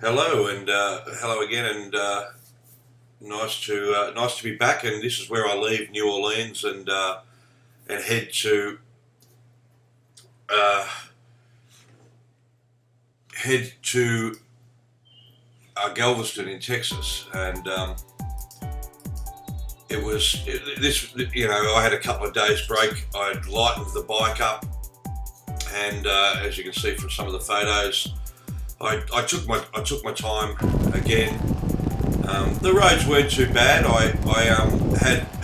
Hello and hello again, and nice to be back. And this is where I leave New Orleans and head to uh, Galveston in Texas. And I had a couple of days break. I'd lightened the bike up, and as you can see from some of the photos, I took my time again. The roads weren't too bad. I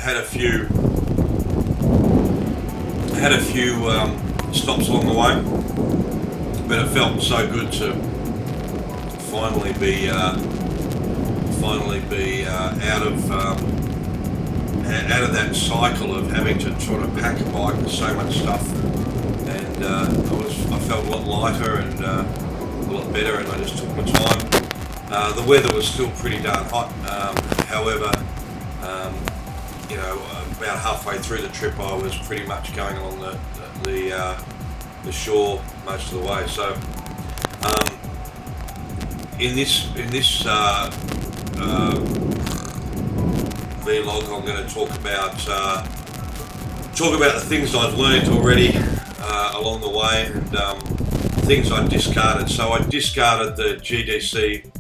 had a few stops along the way, but it felt so good to finally be out of that cycle of having to sort of pack a bike with so much stuff, and I felt a lot lighter and a lot better, and I just took my time. The weather was still pretty darn hot. However, about halfway through the trip, I was pretty much going along the shore most of the way. So, in this vlog, I'm going to talk about the things I've learned already along the way, and things I discarded. So I discarded the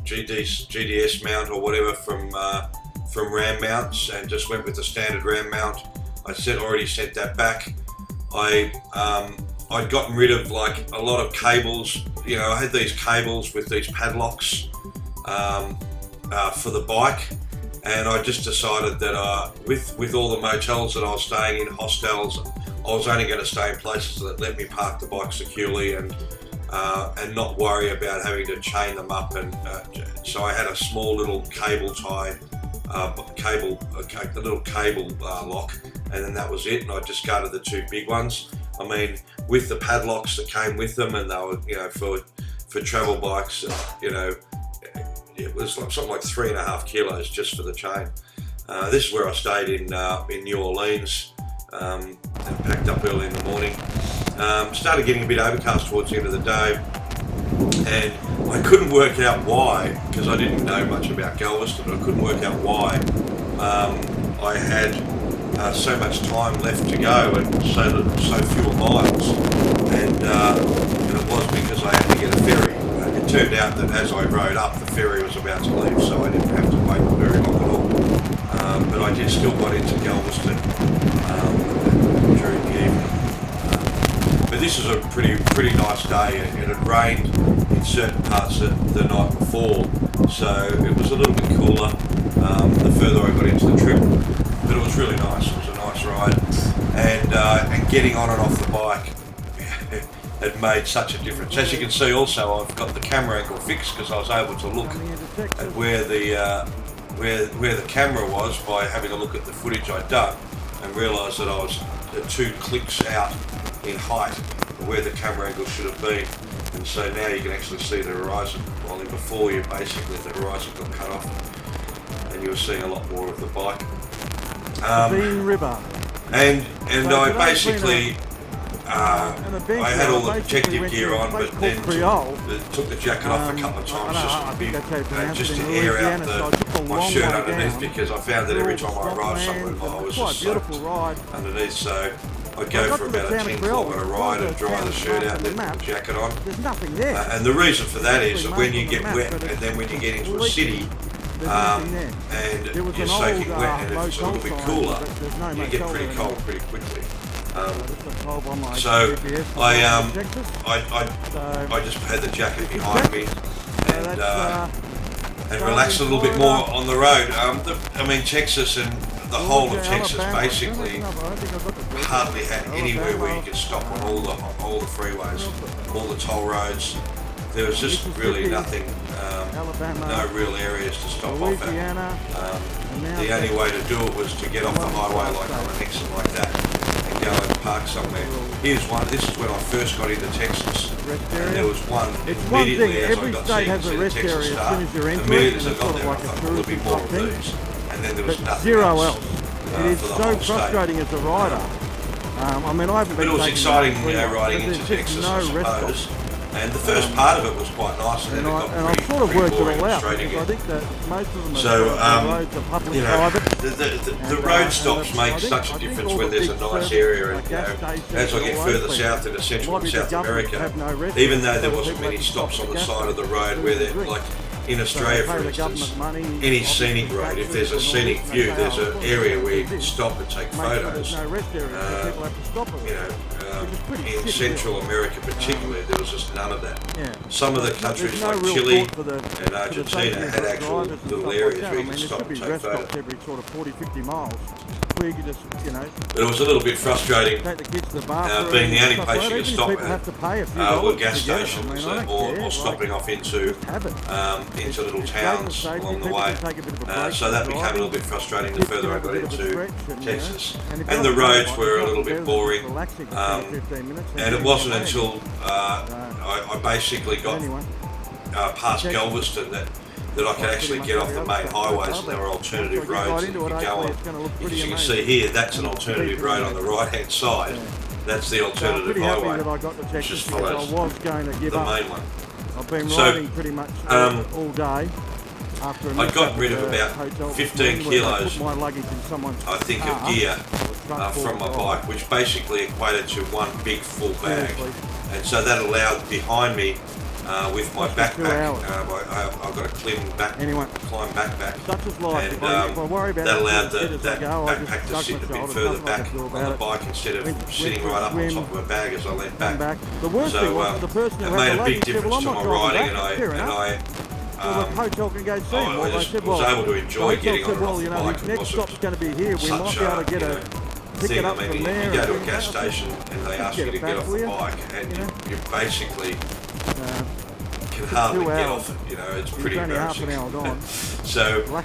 GDS mount or whatever from ram mounts, and just went with the standard ram mount. Already sent that back. I'd gotten rid of like a lot of cables. I had these cables with these padlocks for the bike, and I just decided that with all the motels that I was staying in, hostels, I was only going to stay in places that let me park the bike securely and not worry about having to chain them up. And so I had a small little cable tie, the little cable lock, and then that was it. And I discarded the two big ones. I mean, with the padlocks that came with them, and they were, for travel bikes, it was like something like 3.5 kilos just for the chain. This is where I stayed in New Orleans, and packed up early in the morning. Started getting a bit overcast towards the end of the day, and I couldn't work out why, because I didn't know much about Galveston, but I couldn't work out why I had so much time left to go and so few miles, and it was because I had to get a ferry. It turned out that as I rode up, the ferry was about to leave, so I didn't have to wait very long at all. But I did still got into Galveston during the evening. But this is a pretty nice day. It had rained in certain parts of the night before, so it was a little bit cooler the further I got into the trip. But it was really nice. It was a nice ride, and getting on and off the bike had made such a difference. As you can see, also I've got the camera angle fixed because I was able to look at where the camera was by having a look at the footage I'd done, and realised that I was 2 clicks out in height where the camera angle should have been, and so now you can actually see the horizon. While before, the horizon got cut off, and you were seeing a lot more of the bike. And I basically I had all the protective gear on, but then took the jacket off a couple of times just to air out my shirt underneath, because I found that every time I arrived somewhere I was just soaked underneath. So I'd go for about a 10-kilometre ride and dry the shirt out and then put the jacket on. And the reason for that is that when you get wet, and then when you get into a city, and you're soaking wet, and if it's a little bit cooler, you get pretty cold pretty quickly. So I just had the jacket behind me and relaxed a little bit more on the road. Texas and the whole of Texas basically hardly had anywhere where you could stop on all the freeways, all the toll roads. There was just really nothing, no real areas to stop off at. The only way to do it was to get off the highway like on an exit like that and go and park somewhere. Here's one. This is when I first got into Texas, and there was one immediately as I got to Texas start. Immediately as I got there, I thought there'll be more of these, and then there was nothing else. It is so frustrating as a rider. I haven't been. But it was exciting, riding into Texas, I suppose. And the first part of it was quite nice, and then it got I've sort of worked it boring all and out, straight because I again. think that most of them So, the roads are public, you know, private. the road stops make such a difference when there's a nice area, and you know, as I get further south into Central and South America, even though there wasn't many stops on the side of the road where they're like in Australia, for instance, any scenic road, if there's a scenic view, there's an area where you can stop and take photos. You know, in Central America particularly, there was just none of that. Some of the countries like Chile and Argentina had actual little areas where you could stop and take photos. Every sort of 40-50 miles. Where you could just, you know, but it was a little bit frustrating take the kids to the bar being the only place you could stop at were gas to get it. stations, I mean, or stopping off into little towns along the way. So that became a little bit frustrating the further I got into Texas. And the roads were a little bit boring. And it wasn't until I basically got past Galveston that I could actually get off the main highways, and there were alternative roads that you could go on. As you can see here, that's an alternative road on the right-hand side. That's the alternative highway, which just follows the main one. I've been riding pretty much all day. I'd gotten rid of about 15 kilos, I think, of gear from my bike, which basically equated to one big full bag. And so that allowed behind me, with my backpack, I've got a climb backpack, and that allowed that backpack to sit a bit further back on the bike instead of sitting right up on top of a bag as I leant back. So it made a big difference to my riding, and I was able to enjoy getting on and off the bike. It wasn't such a thing. I mean, you go to a gas station and they ask you to get off the bike, and you basically can hardly get off it. You know, it's pretty embarrassing. So the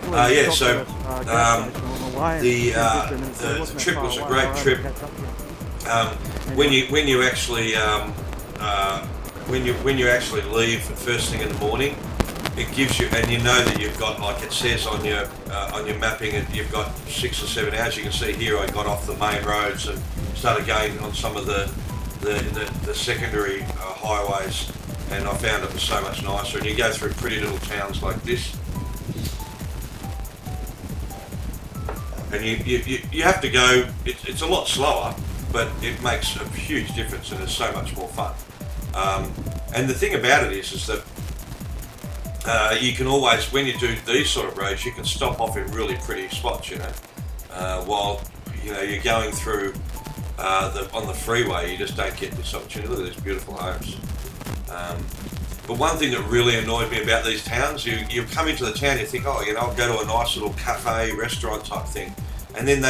trip was a great trip. When you actually leave first thing in the morning, it gives you, and you know that you've got, like it says on your mapping, you've got 6 or 7 hours. You can see here I got off the main roads and started going on some of the secondary highways, and I found it was so much nicer. And you go through pretty little towns like this, and you have to go. It's a lot slower, but it makes a huge difference, and it's so much more fun. And the thing about it is that you can always, when you do these sort of roads, you can stop off in really pretty spots, you know, while you're going through on the freeway. You just don't get this opportunity. Look at these beautiful homes. But one thing that really annoyed me about these towns, you come into the town, you think, I'll go to a nice little cafe, restaurant type thing, and then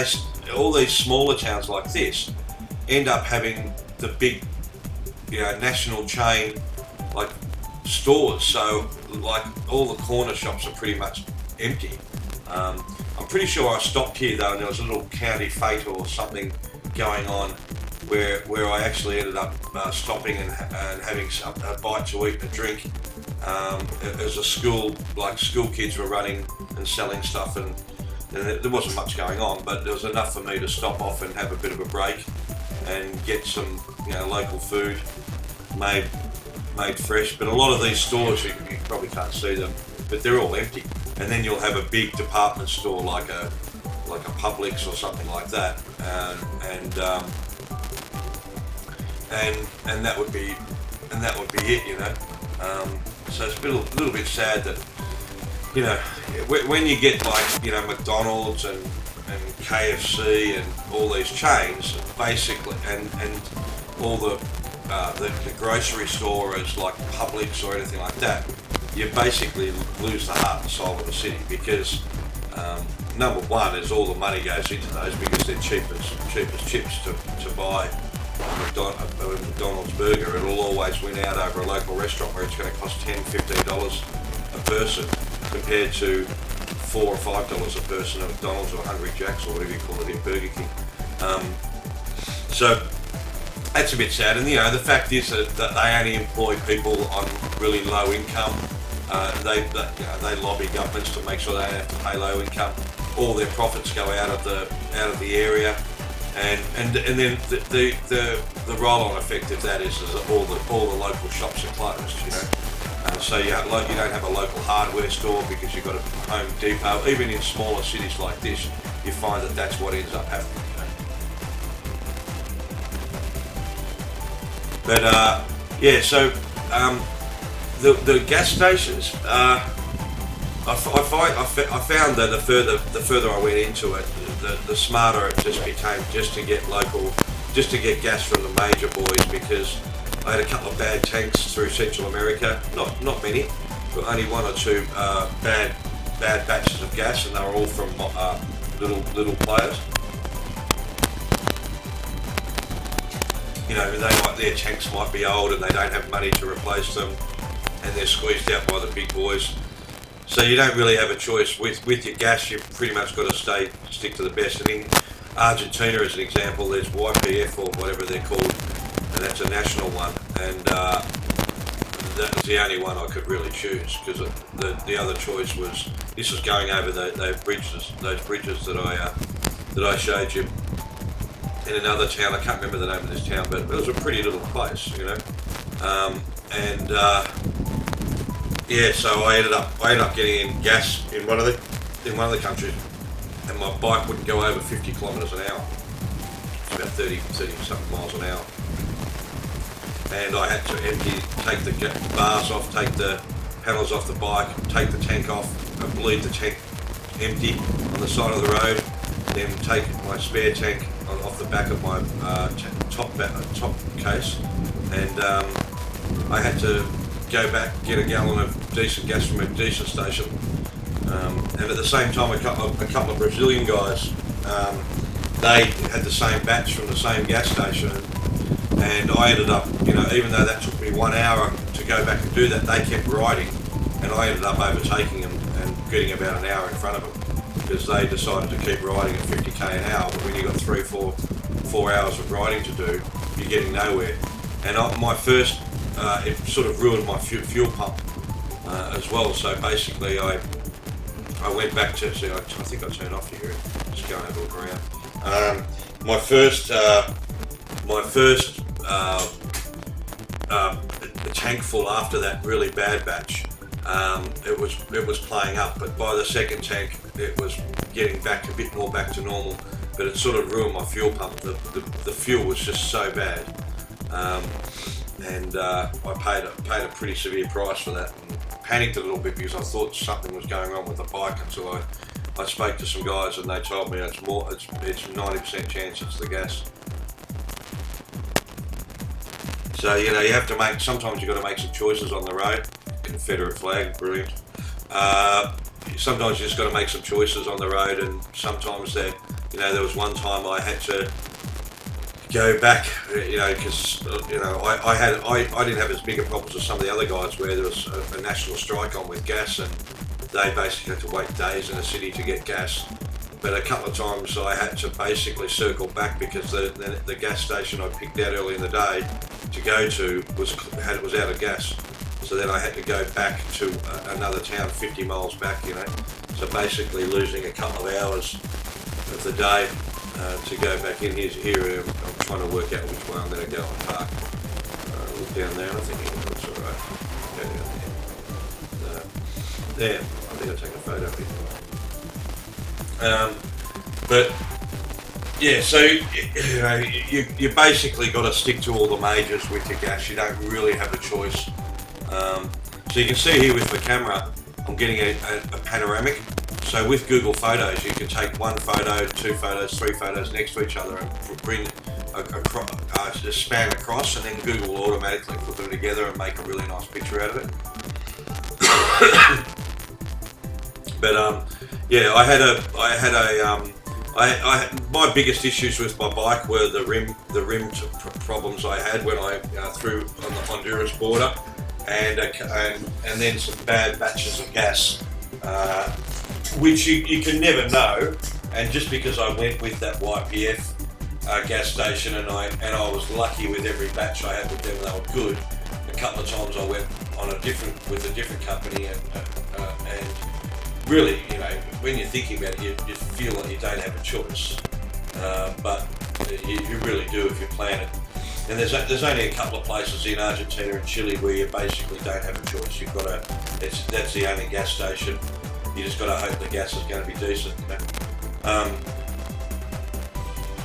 all these smaller towns like this end up having the big, national chain like stores. So like all the corner shops are pretty much empty. I'm pretty sure I stopped here though, and there was a little county fete or something going on where I actually ended up stopping and having a bite to eat and a drink. As a school kids were running and selling stuff, and there wasn't much going on, but there was enough for me to stop off and have a bit of a break and get some local food made fresh. But a lot of these stores, you probably can't see them, but they're all empty. And then you'll have a big department store like a Publix or something like that, and that would be it, So it's a little bit sad that when you get like McDonald's and KFC and all these chains basically, and all the grocery stores like Publix or anything like that, you basically lose the heart and soul of the city, because number one is all the money goes into those because they're cheap as chips to buy a McDonald's burger. It'll always win out over a local restaurant where it's going to cost $10-15 a person, compared to $4 or $5 a person at McDonald's or Hungry Jack's or whatever you call it in Burger King. So that's a bit sad. And the fact is that they only employ people on really low income. They lobby governments to make sure they don't have to pay low income. All their profits go out of the area, and then the roll-on effect of that is that all the local shops are closed, you know. So you don't have a local hardware store because you've got a Home Depot. Even in smaller cities like this, you find that that's what ends up happening. You know? But yeah, so the gas stations. I found that the further I went into it, the smarter it just became, just to get gas from the major boys, because I had a couple of bad tanks through Central America, not many, but only one or two bad batches of gas, and they were all from little players. You know, their tanks might be old and they don't have money to replace them, and they're squeezed out by the big boys. So you don't really have a choice. With your gas, you've pretty much got to stick to the best. And in Argentina, as an example, there's YPF, or whatever they're called, and that's a national one. And that was the only one I could really choose, because the other choice was, this was going over those bridges that I showed you in another town. I can't remember the name of this town, but it was a pretty little place, you know. Yeah, so I ended up getting in gas in one of the countries, and my bike wouldn't go over 50 kilometres an hour. It's about 30 something miles an hour. And I had to take the bars off, take the panels off the bike, take the tank off, and bleed the tank empty on the side of the road, then take my spare tank off the back of my top case, and I had to go back, get a gallon of decent gas from a decent station, and at the same time a couple of Brazilian guys, they had the same batch from the same gas station, and I ended up, you know, even though that took me 1 hour to go back and do that, they kept riding, and I ended up overtaking them and getting about an hour in front of them, because they decided to keep riding at 50k an hour. But when you've got 4 hours of riding to do, you're getting nowhere. And my first, it sort of ruined my fuel pump as well. So basically, I went back to, see, I think I turned off here, just going to look around. My first tank full after that really bad batch, it was playing up, but by the second tank it was getting back a bit more back to normal. But it sort of ruined my fuel pump. The fuel was just so bad, and I paid a pretty severe price for that. And panicked a little bit because I thought something was going on with the bike, until I spoke to some guys and they told me it's 90% chance it's the gas. So, you know, you have to sometimes you've got to make some choices on the road. Confederate flag, brilliant. Sometimes you just got to make some choices on the road, and sometimes there was one time I had to go back, you know, because I didn't have as big a problems as some of the other guys, where there was a national strike on with gas, and they basically had to wait days in a city to get gas. But a couple of times I had to basically circle back, because the gas station I picked out early in the day to go to was out of gas. So then I had to go back to another town 50 miles back, you know. So basically losing a couple of hours of the day to go back in here. I'm trying to work out which way I'm going to go and park. Look down there, I think that's all right. Go down there. There, I think I'll take a photo of it. But yeah, so you know, you basically got to stick to all the majors with your gas. You don't really have a choice. So you can see here with the camera, I'm getting a panoramic. So with Google Photos, you can take one photo, 2 photos, 3 photos next to each other and bring a span across, and then Google will automatically put them together and make a really nice picture out of it. But yeah, my biggest issues with my bike were the rim problems I had when I threw on the Honduras border, and then some bad batches of gas, which you can never know. And just because I went with that YPF gas station, and I was lucky with every batch I had with them, they were good. A couple of times I went on with a different company, and really, you know, when you're thinking about it, you feel like you don't have a choice. But You really do if you plan it. And there's only a couple of places in Argentina and Chile where you basically don't have a choice. You've got that's the only gas station. You just got to hope the gas is going to be decent.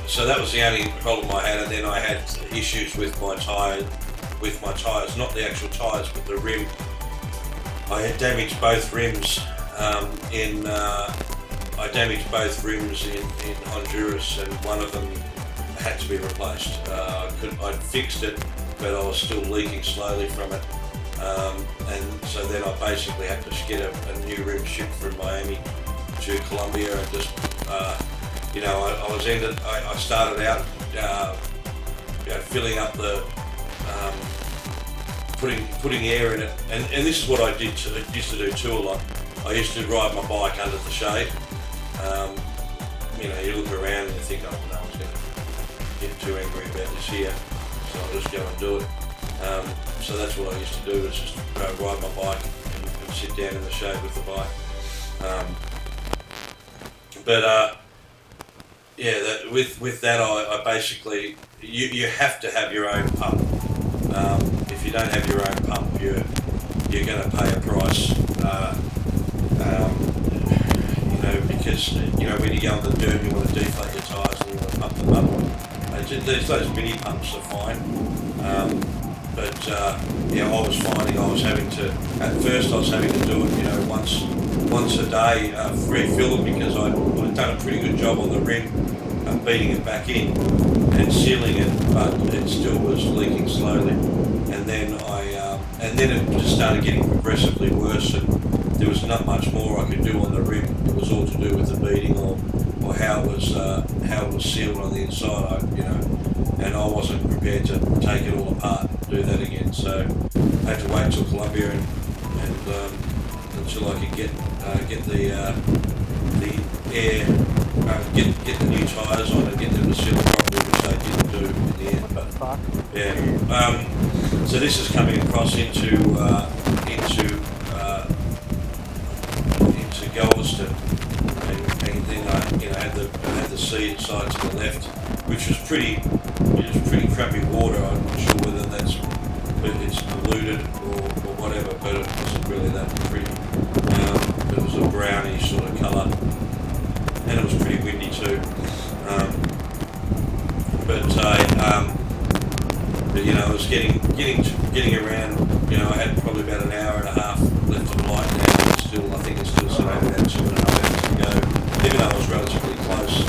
So that was the only problem I had, and then I had issues with my tyres, not the actual tyres, but the rim. I had damaged both rims in Honduras, and one of them had to be replaced. I'd fixed it, but I was still leaking slowly from it, and so then I basically had to get a new rim shipped from Miami to Colombia, and just I started out filling up the putting air in it, and this is what I used to do too a lot. I used to ride my bike under the shade. You look around and you think, oh no, I was going to get too angry about this here, so I'll just go and do it. So that's what I used to do, is just ride my bike and sit down in the shade with the bike. With that, I basically, you have to have your own pump. If you don't have your own pump, you're going to pay a price. Because when you go on the dirt, you want to deflate your tyres and you want to pump them up. Those mini pumps are fine. I was finding at first I was having to do it, once a day, refill them, because I'd done a pretty good job on the rim, beating it back in and sealing it, but it still was leaking slowly. And then it just started getting progressively worse, and there was not much more I could do on the rim. It was all to do with the beading or how it was sealed on the inside. And I wasn't prepared to take it all apart and do that again. So I had to wait till Colombia and until I could get the air, get the new tyres on and get them to seal properly, which they didn't do in the end. But yeah. So this is coming across into Galveston, and then I had the sea side to the left, which was pretty crappy water. I'm not sure whether it's polluted or whatever, but it wasn't really that pretty. It was a brownish sort of colour, and it was pretty windy too. I was getting around. I had probably about an hour and a half left of light now. I think it's still sort of about 2.5 hours to go. Even though I was relatively close,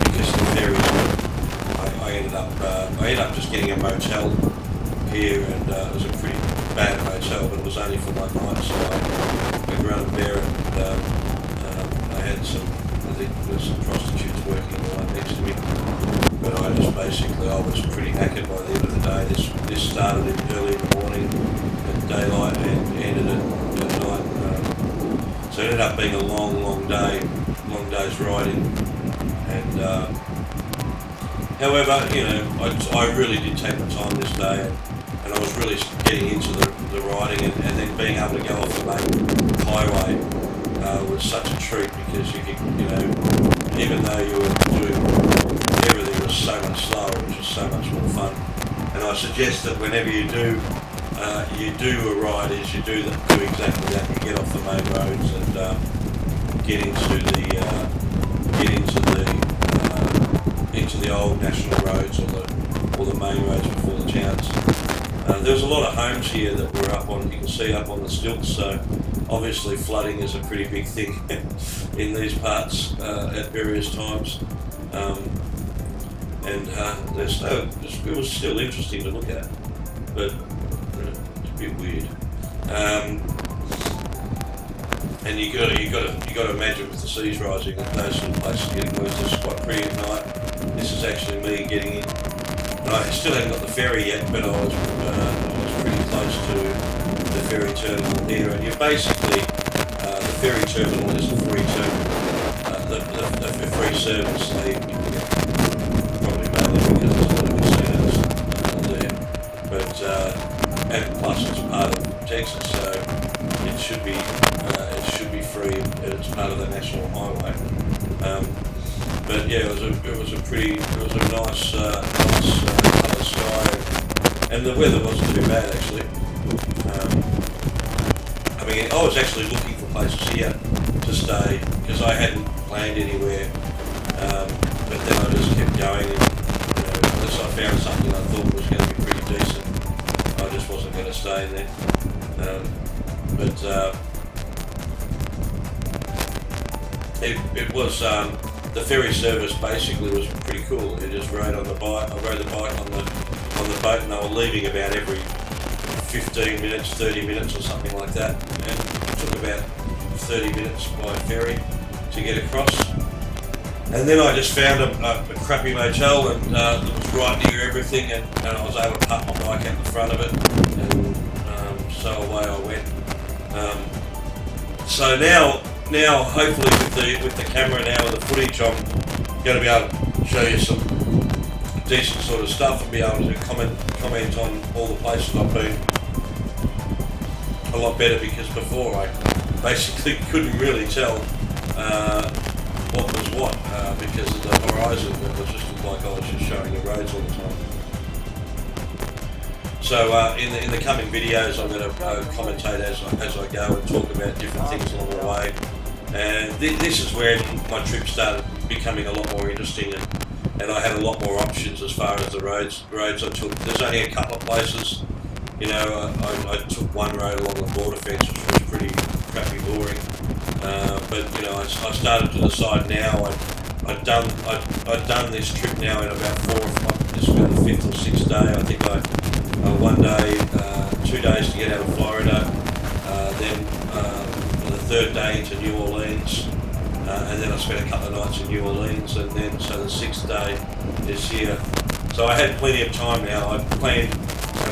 because the ferries, I ended up just getting a motel here, and it was a pretty bad motel, but it was only for one night, so I could run and bear it. And I had I think there were some prostitutes working right next to me, but I was pretty knackered by the end of the day. This started early in the morning at daylight and ended at night. So it ended up being a long day's riding. And however, I really did take my time this day, and I was really getting into the riding, and then being able to go off the main highway was such a treat, because you could, even though you were doing everything was so much slower, it was just so much more fun. And I suggest that whenever you do a ride, is you do exactly that. You get off the main roads and get into the old national roads or the main roads before the towns. There was a lot of homes here that were up on. You can see up on the stilts. So obviously flooding is a pretty big thing in these parts at various times. It was still interesting to look at, but it's a bit weird. And you got to imagine with the seas rising, those sort of places getting worse. It's quite pretty at night. This is actually me getting in, and I still haven't got the ferry yet, but I was pretty close to the ferry terminal here. And you basically the ferry terminal is a free terminal. The free service, they probably mainly because there's a lot of casinos there, but and plus it's part of Texas, so it should be free. It's part of the national highway. But yeah, it was a nice colour sky, and the weather wasn't too bad actually. I mean, I was actually looking for places here to stay because I hadn't planned anywhere. But then I just kept going, and unless I found something I thought was going to be pretty decent, I just wasn't going to stay there. It was the ferry service basically was pretty cool. I just rode on the bike. I rode the bike on the boat, and they were leaving about every 15 minutes, 30 minutes, or something like that. And it took about 30 minutes by ferry to get across. And then I just found a crappy motel, and that was right near everything, and I was able to park my bike out the front of it, and so away I went. So now hopefully with the camera now and the footage, I'm going to be able to show you some decent sort of stuff and be able to comment on all the places I've been a lot better, because before I basically couldn't really tell what was what because of the horizon. It was just like I was just showing the roads all the time. So in the coming videos, I'm going to commentate as I go and talk about different things along the way. And this is where my trip started becoming a lot more interesting, and I had a lot more options as far as the roads I took. There's only a couple of places. I took one road along the border fence, which was pretty crappy boring. But I started to decide now. I'd done this trip now in about this is about the 5th or 6th day. I think one day, 2 days to get out of Florida, then the 3rd day into New Orleans, and then I spent a couple of nights in New Orleans, and then so the 6th day is here. So I had plenty of time now. I planned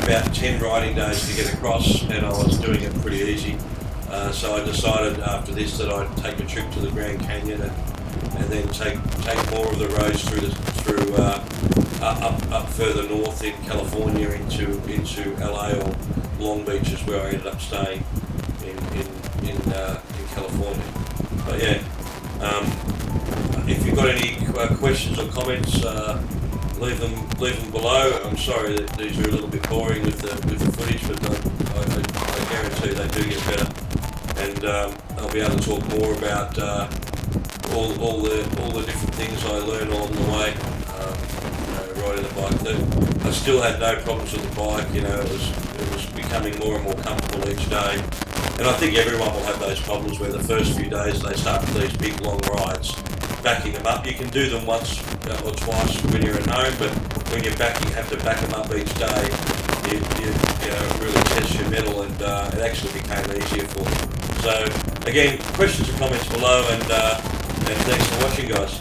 about 10 riding days to get across, and I was doing it pretty easy. So I decided after this that I'd take a trip to the Grand Canyon and then take more of the roads through up further north in California into LA or Long Beach is where I ended up staying in California. But yeah, if you've got any questions or comments, leave them below. I'm sorry that these are a little bit boring with the footage, but I guarantee they do get better, and I'll be able to talk more about all the different things I learned along the way. Riding the bike. I still had no problems with the bike. It was becoming more and more comfortable each day. And I think everyone will have those problems where the first few days they start with these big long rides, backing them up. You can do them once or twice when you're at home, but when you're backing, you have to back them up each day. You really test your mettle, and it actually became easier for me. So again, questions and comments below, and thanks for watching, guys.